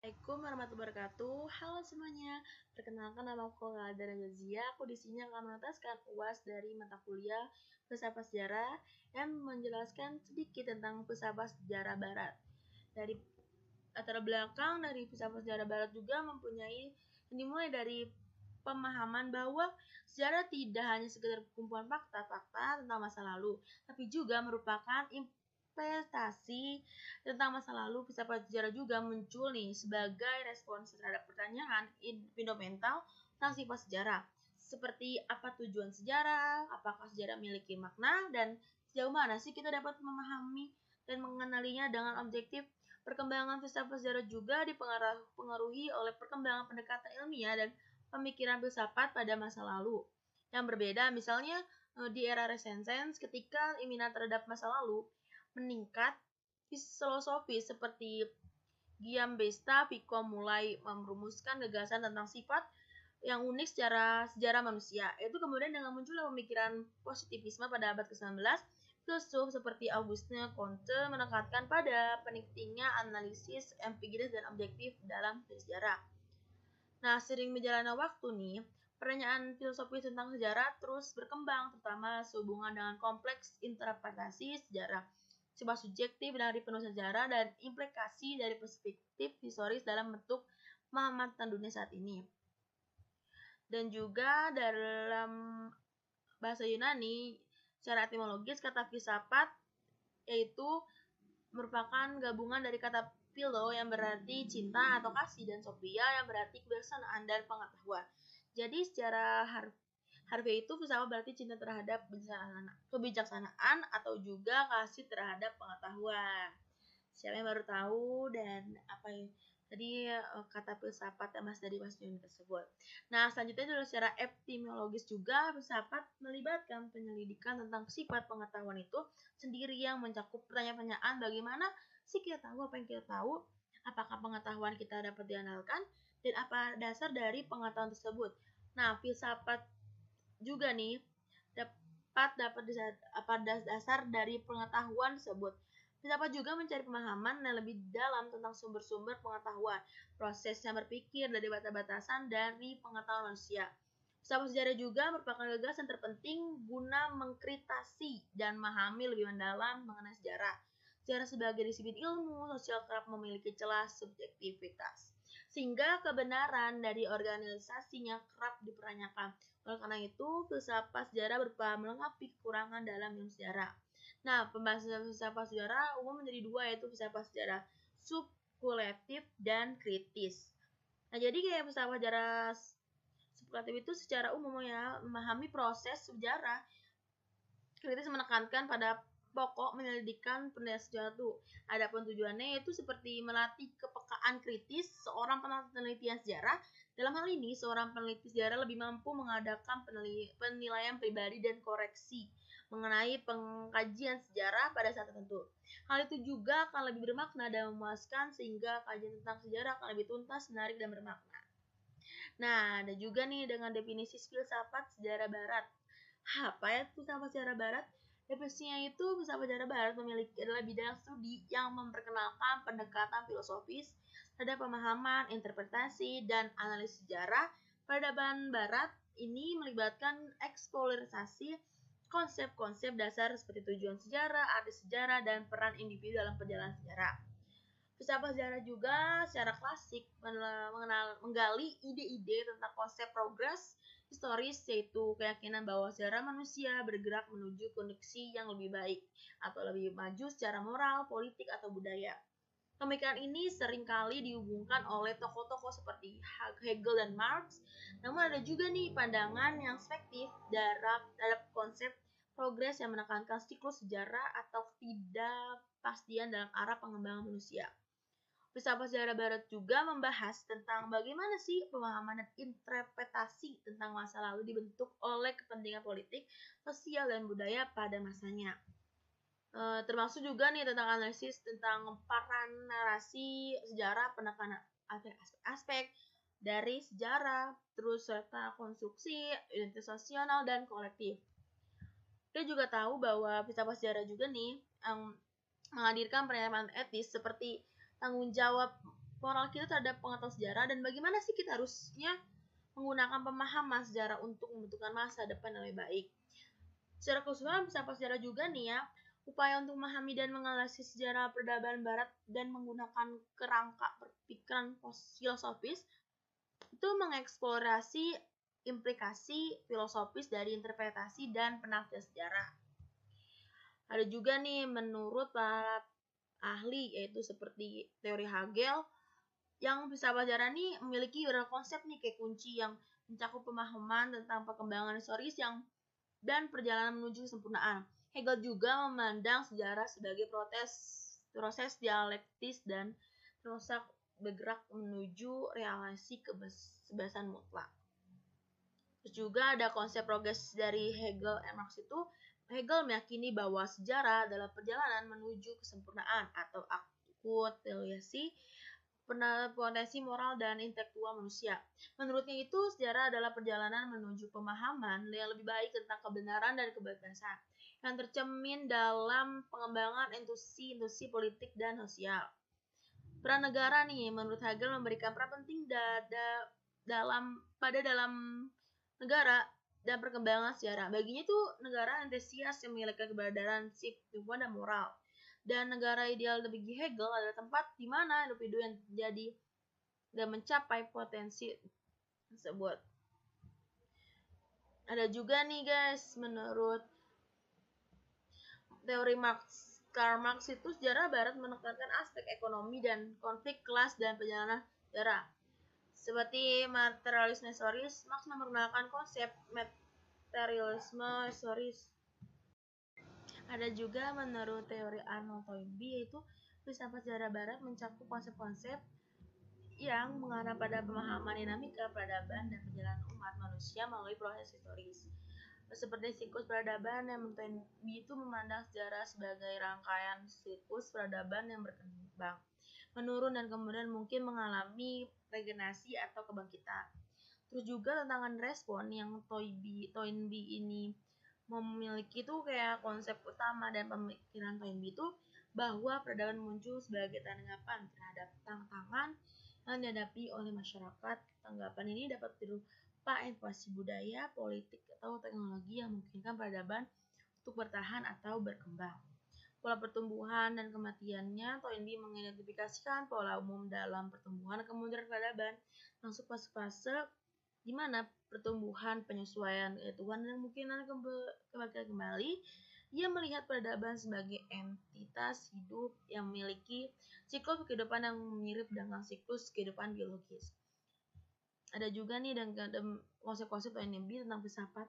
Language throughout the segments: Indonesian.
Assalamualaikum warahmatullahi wabarakatuh. Halo semuanya. Perkenalkan nama aku Lalda Gazia. Aku di sini akan menuntaskan UAS dari mata kuliah Filsafat Sejarah dan menjelaskan sedikit tentang filsafat sejarah barat. Dari latar belakang dari filsafat sejarah barat juga mempunyai dimulai dari pemahaman bahwa sejarah tidak hanya sekedar kumpulan fakta-fakta tentang masa lalu, tapi juga merupakan investasi tentang masa lalu. Filsafat sejarah juga muncul nih sebagai respons terhadap pertanyaan fundamental tentang sifat sejarah, seperti apa tujuan sejarah, apakah sejarah memiliki makna, dan sejauh mana sih kita dapat memahami dan mengenalinya dengan objektif. Perkembangan filsafat sejarah juga dipengaruhi oleh perkembangan pendekatan ilmiah dan pemikiran filsafat pada masa lalu yang berbeda. Misalnya di era Renaissance, ketika minat terhadap masa lalu meningkat, filosofi seperti Giambattista Vico mulai merumuskan gagasan tentang sifat yang unik secara sejarah manusia. Itu kemudian dengan munculnya pemikiran positivisme pada abad ke-19, filsuf seperti Auguste Comte menekankan pada pentingnya analisis empiris dan objektif dalam sejarah. Nah, sering berjalannya waktu nih, pertanyaan filosofis tentang sejarah terus berkembang, terutama sehubungan dengan kompleks interpretasi sejarah, sifat subjektif dari penulis sejarah, dan implikasi dari perspektif historis dalam bentuk pemahaman dunia saat ini. Dan juga dalam bahasa Yunani, secara etimologis kata filsafat yaitu merupakan gabungan dari kata philo yang berarti cinta atau kasih dan sophia yang berarti kebijaksanaan dan pengetahuan. Jadi secara harfiah itu filsafat berarti cinta terhadap kebijaksanaan atau juga kasih terhadap pengetahuan. Siapa yang baru tahu dan apa yang tadi kata filsafat yang dari Mas Juni tersebut. Nah, selanjutnya adalah secara etimologis juga filsafat melibatkan penyelidikan tentang sifat pengetahuan itu sendiri yang mencakup pertanyaan-pertanyaan bagaimana sih kita tahu apa yang kita tahu, apakah pengetahuan kita dapat diandalkan, dan apa dasar dari pengetahuan tersebut. Nah, filsafat juga nih dapat apa dasar dari pengetahuan tersebut. Filsafat juga mencari pemahaman yang lebih dalam tentang sumber-sumber pengetahuan, prosesnya berpikir dari batasan dari pengetahuan manusia. Filsafat sejarah juga merupakan gagasan terpenting guna mengkritisi dan memahami lebih mendalam mengenai sejarah. Sejarah sebagai disiplin ilmu sosial kerap memiliki celah subjektivitas, sehingga kebenaran dari organisasinya kerap dipertanyakan. Oleh karena itu, filsafat sejarah berupa melengkapi kekurangan dalam ilmu sejarah. Nah, pembahasan filsafat sejarah umum menjadi dua, yaitu filsafat sejarah subkulektif dan kritis. Nah, jadi kayak filsafat sejarah subkulektif itu secara umum ya memahami proses sejarah. Kritis menekankan pada pokok menyelidikkan penelitian sejarah itu. Adapun tujuannya yaitu seperti melatih kepekaan kritis seorang penelitian sejarah. Dalam hal ini, seorang peneliti sejarah lebih mampu mengadakan penilaian pribadi dan koreksi mengenai pengkajian sejarah pada saat tertentu. Hal itu juga akan lebih bermakna dan memuaskan sehingga kajian tentang sejarah akan lebih tuntas, menarik, dan bermakna. Nah, ada juga nih dengan definisi filsafat sejarah barat. Apa ya filsafat sejarah barat? Definisinya itu filsafat sejarah barat memiliki adalah bidang studi yang memperkenalkan pendekatan filosofis terhadap pemahaman, interpretasi, dan analisis sejarah. Peradaban barat ini melibatkan eksplorasi konsep-konsep dasar seperti tujuan sejarah, arti sejarah, dan peran individu dalam perjalanan sejarah. Filsafat sejarah juga secara klasik menggali ide-ide tentang konsep progres historis, yaitu keyakinan bahwa sejarah manusia bergerak menuju kondisi yang lebih baik atau lebih maju secara moral, politik, atau budaya. Pemikiran ini seringkali dihubungkan oleh tokoh-tokoh seperti Hegel dan Marx, namun ada juga nih pandangan yang spektif terhadap konsep progres yang menekankan siklus sejarah atau ketidakpastian dalam arah pengembangan manusia. Filsafat sejarah barat juga membahas tentang bagaimana sih pemahaman dan interpretasi tentang masa lalu dibentuk oleh kepentingan politik, sosial, dan budaya pada masanya. Termasuk juga nih tentang analisis tentang peran narasi sejarah, penekanan aspek-aspek dari sejarah, terus serta konstruksi, identitas nasional, dan kolektif. Kita juga tahu bahwa filsafat sejarah juga nih menghadirkan pernyataan etis seperti tanggung jawab moral kita terhadap pengetahuan sejarah dan bagaimana sih kita harusnya menggunakan pemahaman sejarah untuk membentukkan masa depan yang lebih baik. Secara keseluruhan filsafat sejarah juga nih ya, upaya untuk memahami dan menganalisis sejarah peradaban barat dan menggunakan kerangka berpikiran filosofis itu mengeksplorasi implikasi filosofis dari interpretasi dan penafsiran sejarah. Ada juga nih menurut para ahli yaitu seperti teori Hegel yang filsafat sejarah ini memiliki beberapa konsep nih kayak kunci yang mencakup pemahaman tentang perkembangan historis dan perjalanan menuju kesempurnaan. Hegel juga memandang sejarah sebagai proses dialektis dan terus bergerak menuju realisasi kebebasan mutlak. Terus juga ada konsep progres dari Hegel dan Marx itu. Hegel meyakini bahwa sejarah adalah perjalanan menuju kesempurnaan atau aktualisasi potensi moral dan intelektual manusia. Menurutnya itu, sejarah adalah perjalanan menuju pemahaman yang lebih baik tentang kebenaran dan kebebasan yang tercermin dalam pengembangan institusi politik dan sosial. Peran negara nih, menurut Hegel memberikan peran penting dalam negara dan perkembangan sejarah. Baginya itu negara antusias yang memiliki keberadaan sip, dan moral. Dan negara ideal bagi Hegel adalah tempat di mana individu yang terjadi dan mencapai potensi tersebut. Ada juga nih guys, menurut teori Karl Marx itu sejarah barat menekankan aspek ekonomi dan konflik kelas dan perjalanan sejarah. Seperti materialisme historis, Marx memperkenalkan konsep materialisme historis. Ada juga menurut teori Arnold Toynbee yaitu filsafat sejarah barat mencakup konsep-konsep yang mengarah pada pemahaman dinamika peradaban dan perjalanan umat manusia melalui proses historis. Seperti siklus peradaban yang Toynbee itu memandang sejarah sebagai rangkaian siklus peradaban yang berkembang, menurun dan kemudian mungkin mengalami regenerasi atau kebangkitan. Terus juga tantangan respon yang Toynbee ini memiliki itu kayak konsep utama dan pemikiran Toynbee itu bahwa peradaban muncul sebagai tanggapan terhadap tantangan yang dihadapi oleh masyarakat. Tanggapan ini dapat berupa inovasi budaya, politik, atau teknologi yang memungkinkan peradaban untuk bertahan atau berkembang. Pola pertumbuhan dan kematiannya, Toynbee mengidentifikasikan pola umum dalam pertumbuhan kemudian peradaban, masuk fase-fase di mana pertumbuhan, penyesuaian, Tuhan dan kemungkinan kembali. Ia melihat peradaban sebagai entitas hidup yang memiliki siklus kehidupan yang mirip dengan siklus kehidupan biologis. Ada juga nih dengan konsep-konsep Toynbee tentang filsafat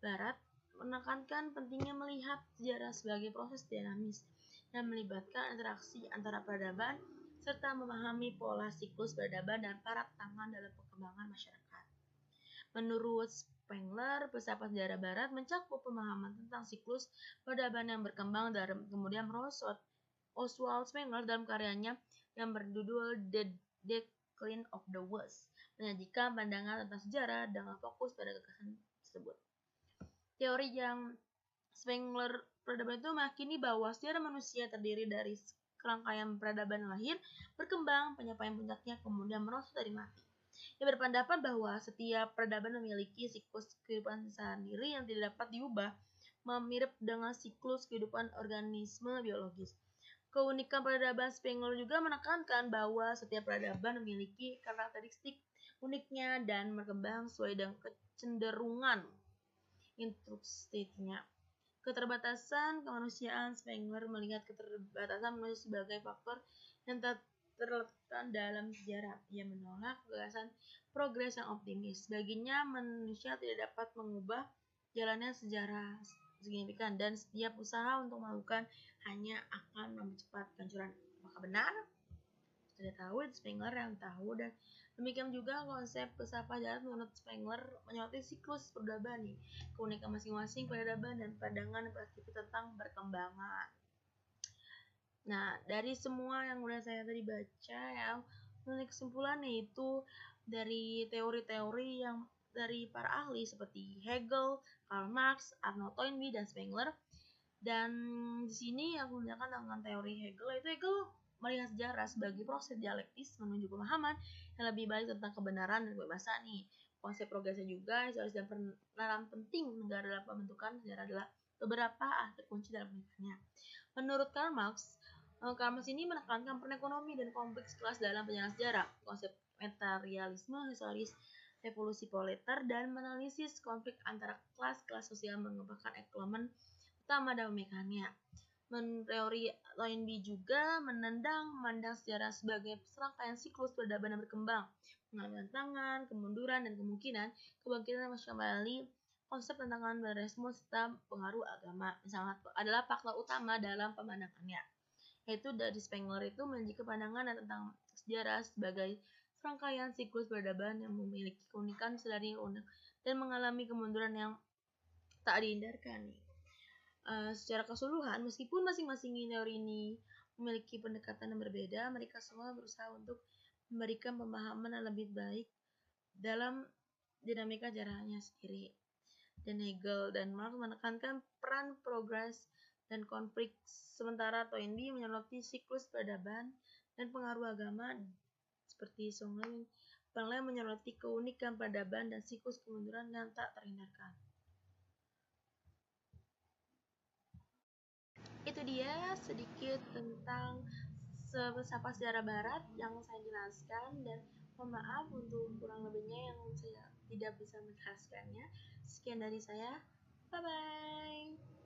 barat menekankan pentingnya melihat sejarah sebagai proses dinamis yang melibatkan interaksi antara peradaban serta memahami pola siklus peradaban dan para tangan dalam perkembangan masyarakat. Menurut Spengler, filsafat sejarah barat mencakup pemahaman tentang siklus peradaban yang berkembang dan kemudian merosot. Oswald Spengler dalam karyanya yang berjudul The Decline of the West menyajikan pandangan tentang sejarah dengan fokus pada gagasan tersebut. Teori yang Spengler peradaban itu meyakini bahwa sejarah manusia terdiri dari rangkaian peradaban lahir, berkembang, penyampaian puncaknya, kemudian merosot dari mati. Ia berpendapat bahwa setiap peradaban memiliki siklus kehidupan sendiri yang tidak dapat diubah, mirip dengan siklus kehidupan organisme biologis. Keunikan peradaban Spengler juga menekankan bahwa setiap peradaban memiliki karakteristik uniknya dan berkembang sesuai dengan kecenderungan intrustifnya. Keterbatasan kemanusiaan, Spengler melihat keterbatasan manusia sebagai faktor yang terletak dalam sejarah. Ia menolak gagasan progres yang optimis. Baginya, manusia tidak dapat mengubah jalannya sejarah signifikan dan setiap usaha untuk melakukan hanya akan mempercepat kehancuran. Apakah benar? Tidak tahu, Spengler yang tahu. Dan demikian juga konsep filsafat sejarah menurut Spengler menyoroti siklus peradaban nih, keunikan masing-masing peradaban dan pandangan perspektif tentang perkembangan. Nah, dari semua yang udah saya tadi baca ya, menurut kesimpulannya itu dari teori-teori yang dari para ahli seperti Hegel, Karl Marx, Arnold Toynbee, dan Spengler. Dan di sini aku menggunakan dengan teori Hegel, itu Hegel melihat sejarah sebagai proses dialektis menuju pemahaman yang lebih baik tentang kebenaran dan kebebasan nih. Konsep progresnya juga, historis dan peran penting negara dalam pembentukan sejarah adalah beberapa aspek kunci dalam pemikirannya. Menurut Karl Marx ini menekankan peran ekonomi dan kompleks kelas dalam penjelasan sejarah. Konsep materialisme, historis, revolusi proletar, dan menganalisis konflik antara kelas-kelas sosial mengembangkan elemen utama dalam pemikirannya. Teori Toynbee juga memandang sejarah sebagai serangkaian siklus peradaban yang berkembang, mengalami tantangan, kemunduran, dan kemungkinan kebangkitan kembali. Konsep tantangan liberalisme serta pengaruh agama sangat adalah faktor utama dalam pemandangannya. Yaitu dari Spengler itu memiliki pandangan tentang sejarah sebagai serangkaian siklus peradaban yang memiliki keunikan sendiri dan mengalami kemunduran yang tak dihindarkan. Secara keseluruhan, meskipun masing-masing teori ini memiliki pendekatan yang berbeda, mereka semua berusaha untuk memberikan pemahaman yang lebih baik dalam dinamika sejarahnya sendiri. Dan Hegel dan Marx menekankan peran progres dan konflik, sementara Toynbee menyoroti siklus peradaban dan pengaruh agama seperti Spengler menyoroti keunikan peradaban dan siklus kemunduran yang tak terhindarkan. Itu dia sedikit tentang filsafat sejarah barat yang saya jelaskan, dan mohon maaf untuk kurang lebihnya yang saya tidak bisa menjelaskannya. Sekian dari saya, bye bye.